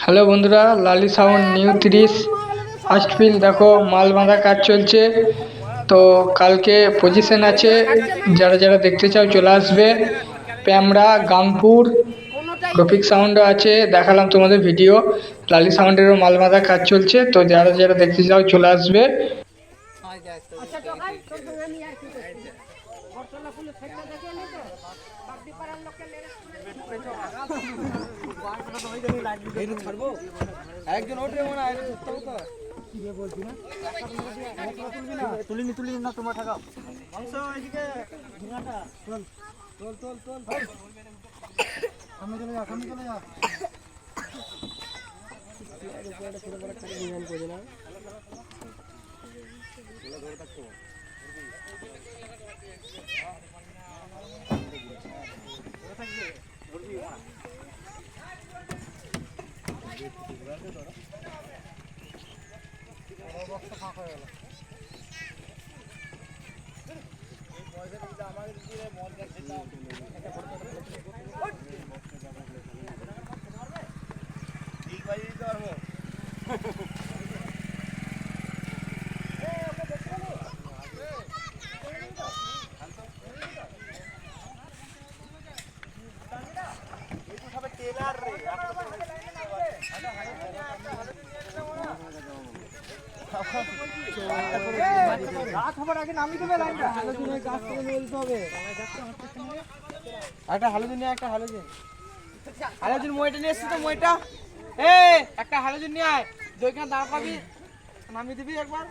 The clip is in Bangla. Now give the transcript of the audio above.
হ্যালো বন্ধুরা, লালি সাউন্ড নিউ 30 ফার্স্ট ফিল দেখো মাল বাঁধা কাজ চলছে। তো কালকে পজিশন আছে, যারা যারা দেখতে চাও চলে আসবে। প্যামরা গাংপুর গ্রাফিক সাউন্ডও আছে, দেখালাম তোমাদের ভিডিও। লালি সাউন্ডেরও মাল বাঁধা কাজ চলছে, তো যারা যারা দেখতে চাও চলে আসবে। একজন ওঠে মনে হয় বলছি না তুলিনি না তোমার ঠাকা অংশ এদিকে তোল সামনে চলে যা একটা হালুদিন নিয়ে একটা হালুদিন মইটা নিয়ে এসছি তো মইটা একটা হালুদিন নিয়ে আয় যেখানে দাঁড় পাবি নামিয়ে দিবি একবার।